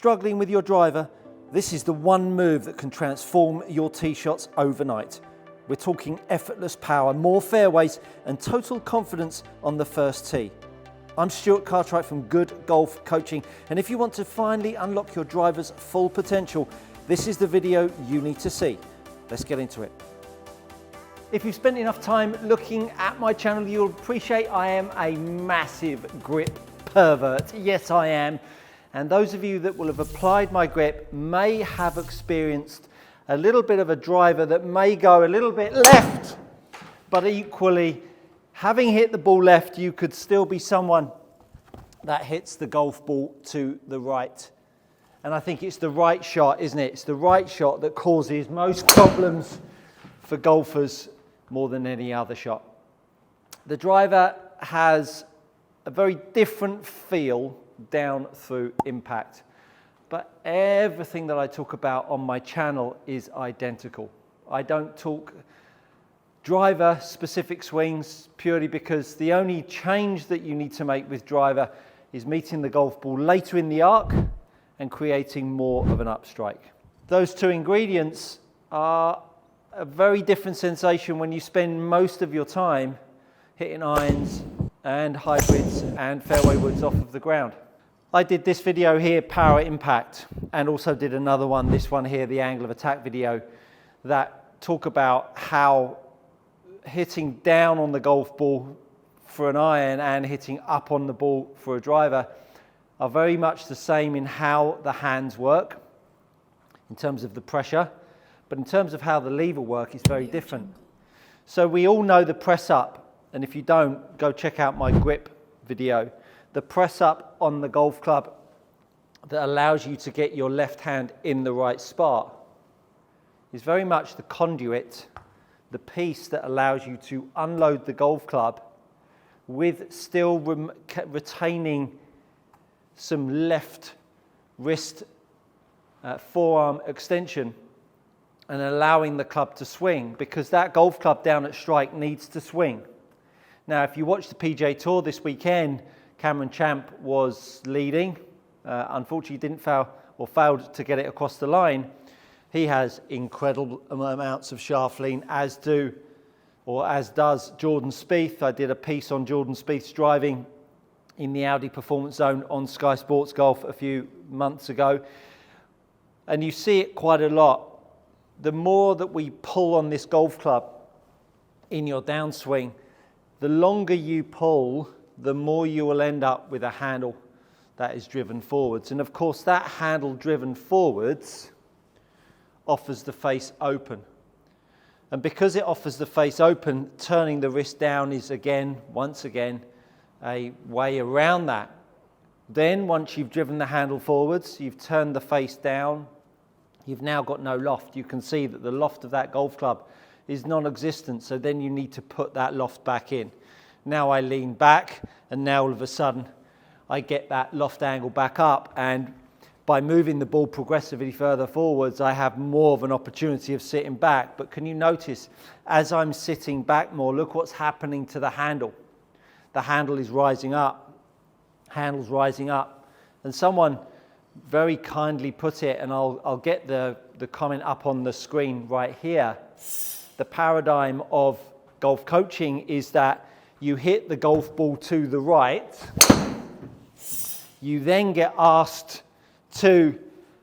Struggling with your driver? This is the one move that can transform your tee shots overnight. We're talking effortless power, more fairways, and total confidence on the first tee. I'm Stuart Cartwright from Good Golf Coaching, and if you want to finally unlock your driver's full potential, this is the video you need to see. Let's get into it. If you've spent enough time looking at my channel, you'll appreciate I am a massive grip pervert. Yes, I am. And those of you that will have applied my grip may have experienced a little bit of a driver that may go a little bit left, but equally, having hit the ball left, you could still be someone that hits the golf ball to the right. And I think it's the right shot, isn't it? It's the right shot that causes most problems for golfers more than any other shot. The driver has a very different feel down through impact, but everything that I talk about on my channel is identical. I don't talk driver specific swings purely because the only change that you need to make with driver is meeting the golf ball later in the arc and creating more of an upstrike. Those two ingredients are a very different sensation when you spend most of your time hitting irons and hybrids and fairway woods off of the ground. I did this video here, power impact, and also did another one, this one here, the angle of attack video, that talk about how hitting down on the golf ball for an iron and hitting up on the ball for a driver are very much the same in how the hands work, in terms of the pressure, but in terms of how the lever work, it's very different. So we all know the press up, and if you don't, go check out my grip video. The press up on the golf club that allows you to get your left hand in the right spot is very much the conduit, the piece that allows you to unload the golf club with still retaining some left wrist forearm extension and allowing the club to swing, because that golf club down at strike needs to swing. Now, if you watch the PGA Tour this weekend, Cameron Champ was leading. Unfortunately, didn't failed to get it across the line. He has incredible amounts of shaft lean, as does Jordan Spieth. I did a piece on Jordan Spieth's driving in the Audi Performance Zone on Sky Sports Golf a few months ago. And you see it quite a lot. The more that we pull on this golf club in your downswing, the longer you pull, the more you will end up with a handle that is driven forwards. And of course, that handle driven forwards offers the face open. And because it offers the face open, turning the wrist down is once again, a way around that. Then once you've driven the handle forwards, you've turned the face down, you've now got no loft. You can see that the loft of that golf club is non-existent, so then you need to put that loft back in. Now I lean back, and now all of a sudden I get that loft angle back up, and by moving the ball progressively further forwards, I have more of an opportunity of sitting back. But can you notice, as I'm sitting back more, look what's happening to the handle. The handle is rising up, handle's rising up, and someone very kindly put it, and I'll get the comment up on the screen right here. The paradigm of golf coaching is that you hit the golf ball to the right, you then get asked to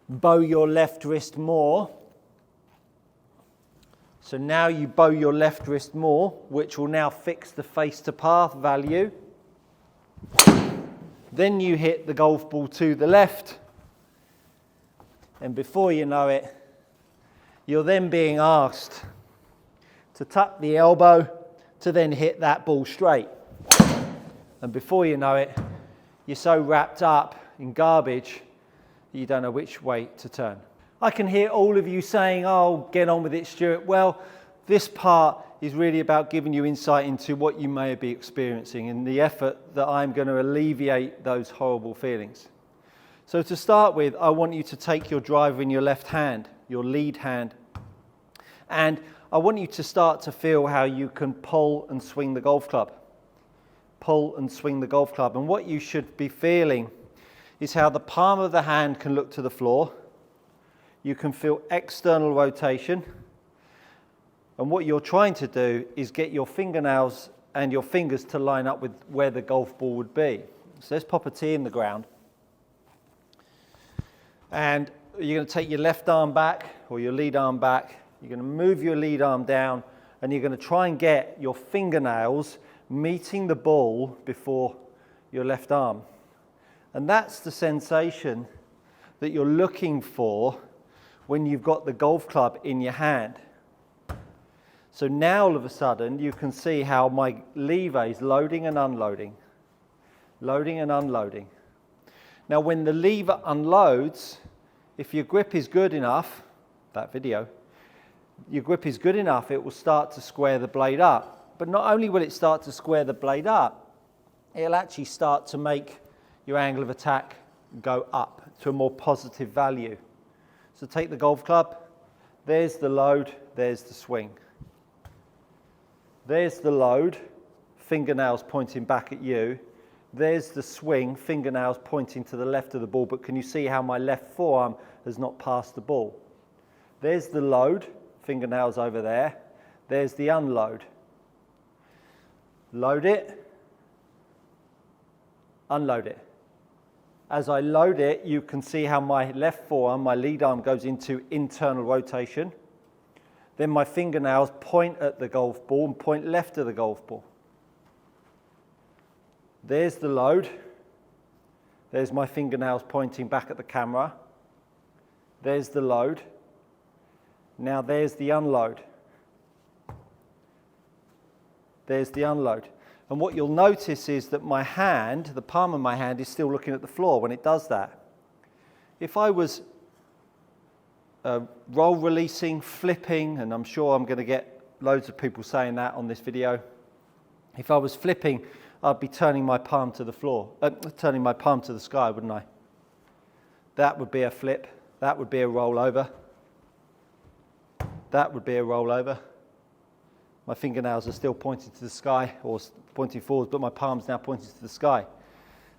bow your left wrist more. So now you bow your left wrist more, which will now fix the face to path value. Then you hit the golf ball to the left, and before you know it, you're then being asked to tuck the elbow to then hit that ball straight. And before you know it, you're so wrapped up in garbage that you don't know which way to turn. I can hear all of you saying, oh, get on with it, Stuart. Well, this part is really about giving you insight into what you may be experiencing and the effort that I'm going to alleviate those horrible feelings. So to start with, I want you to take your driver in your left hand, your lead hand, and I want you to start to feel how you can pull and swing the golf club. Pull and swing the golf club. And what you should be feeling is how the palm of the hand can look to the floor. You can feel external rotation. And what you're trying to do is get your fingernails and your fingers to line up with where the golf ball would be. So let's pop a tee in the ground. And you're going to take your left arm back, or your lead arm back. You're going to move your lead arm down, and you're going to try and get your fingernails meeting the ball before your left arm. And that's the sensation that you're looking for when you've got the golf club in your hand. So now all of a sudden you can see how my lever is loading and unloading. Loading and unloading. Now when the lever unloads, if your grip is good enough, that video, your grip is good enough, it will start to square the blade up. But not only will it start to square the blade up, it'll actually start to make your angle of attack go up to a more positive value. So take the golf club, there's the load, there's the swing. There's the load, fingernails pointing back at you. There's the swing, fingernails pointing to the left of the ball, but can you see how my left forearm has not passed the ball? There's the load, fingernails over there. There's the unload. Load it, unload it. As I load it, you can see how my left forearm, my lead arm, goes into internal rotation. Then my fingernails point at the golf ball and point left of the golf ball. There's the load. There's my fingernails pointing back at the camera. There's the load. Now there's the unload. There's the unload. And what you'll notice is that my hand, the palm of my hand, is still looking at the floor when it does that. If I was roll releasing, flipping, and I'm sure I'm going to get loads of people saying that on this video. If I was flipping, I'd be turning my palm to the floor, turning my palm to the sky, wouldn't I? That would be a flip. That would be a rollover. That would be a rollover. My fingernails are still pointing to the sky, or pointing forward, but my palm's now pointing to the sky.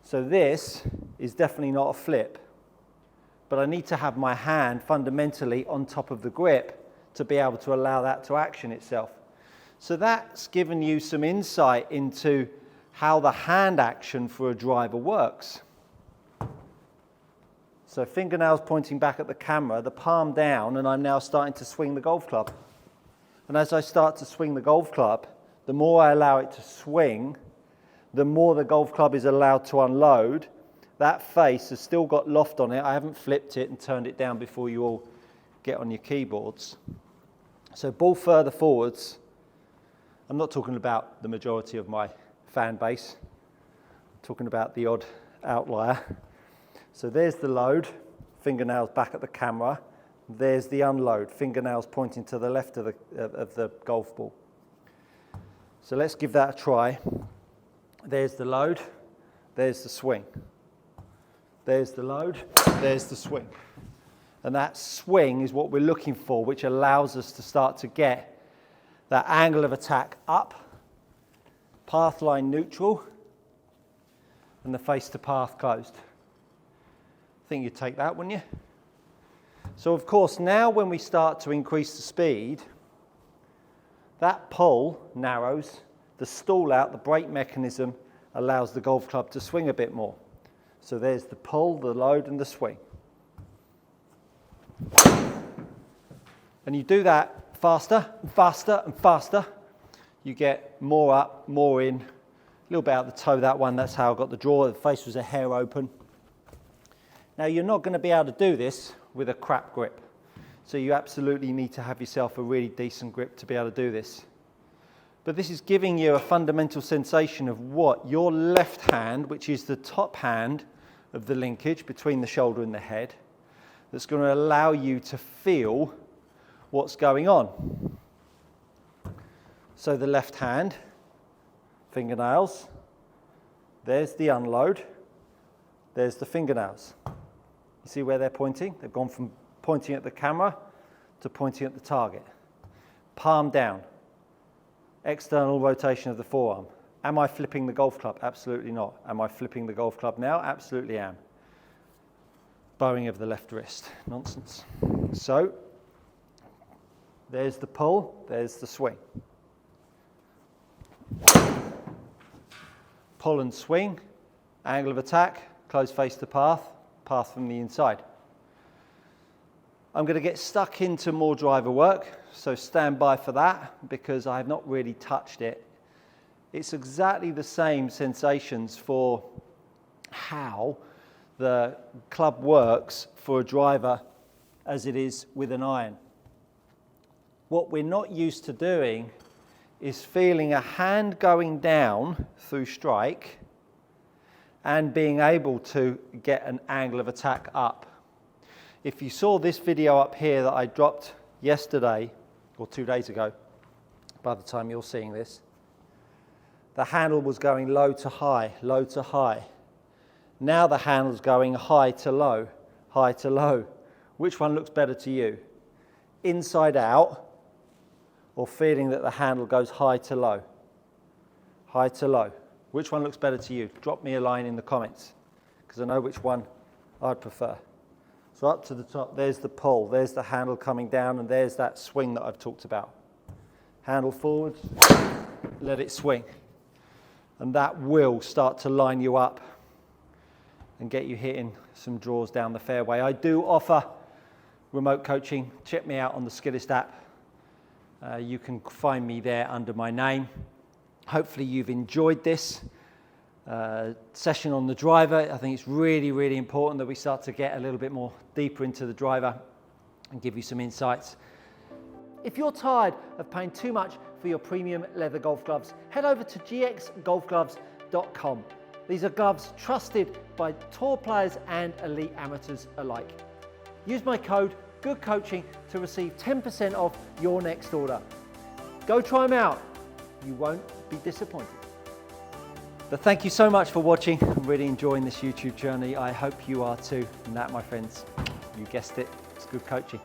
So this is definitely not a flip. But I need to have my hand fundamentally on top of the grip to be able to allow that to action itself. So that's given you some insight into how the hand action for a driver works. So fingernails pointing back at the camera, the palm down, and I'm now starting to swing the golf club. And as I start to swing the golf club, the more I allow it to swing, the more the golf club is allowed to unload. That face has still got loft on it. I haven't flipped it and turned it down before you all get on your keyboards. So ball further forwards. I'm not talking about the majority of my fan base. I'm talking about the odd outlier. So there's the load, fingernails back at the camera. There's the unload, fingernails pointing to the left of the golf ball. So let's give that a try. There's the load, there's the swing. There's the load, there's the swing. And that swing is what we're looking for, which allows us to start to get that angle of attack up, path line neutral, and the face to path closed. I think you'd take that, wouldn't you? So of course, now when we start to increase the speed, that pull narrows, the stall out, the brake mechanism allows the golf club to swing a bit more. So there's the pull, the load, and the swing. And you do that faster and faster and faster. You get more up, more in, a little bit out the toe, that one, that's how I got the draw. The face was a hair open. Now you're not going to be able to do this with a crap grip. So you absolutely need to have yourself a really decent grip to be able to do this. But this is giving you a fundamental sensation of what your left hand, which is the top hand of the linkage between the shoulder and the head, that's going to allow you to feel what's going on. So the left hand, fingernails, there's the unload, there's the fingernails. You see where they're pointing? They've gone from pointing at the camera to pointing at the target. Palm down. External rotation of the forearm. Am I flipping the golf club? Absolutely not. Am I flipping the golf club now? Absolutely am. bowing of the left wrist. Nonsense. So, there's the pull, there's the swing. Pull and swing, angle of attack, close face to path, path from the inside. I'm going to get stuck into more driver work, so stand by for that because I have not really touched it. It's exactly the same sensations for how the club works for a driver as it is with an iron. What we're not used to doing is feeling a hand going down through strike and being able to get an angle of attack up. If you saw this video up here that I dropped yesterday or 2 days ago, by the time you're seeing this, the handle was going low to high, low to high. Now the handle's going high to low, high to low. Which one looks better to you? Inside out, or feeling that the handle goes high to low? High to low. Which one looks better to you? Drop me a line in the comments, because I know which one I'd prefer. So up to the top, there's the pull, there's the handle coming down, and there's that swing that I've talked about. Handle forward, let it swing. And that will start to line you up and get you hitting some draws down the fairway. I do offer remote coaching. Check me out on the Skillist app. You can find me there under my name. Hopefully you've enjoyed this session on the driver. I think it's really, really important that we start to get a little bit more deeper into the driver and give you some insights. If you're tired of paying too much for your premium leather golf gloves, head over to gxgolfgloves.com. These are gloves trusted by tour players and elite amateurs alike. Use my code GOODCOACHING to receive 10% off your next order. Go try them out. You won't be disappointed. But thank you so much for watching. I'm really enjoying this YouTube journey. I hope you are too. And that, my friends, you guessed it, it's good coaching.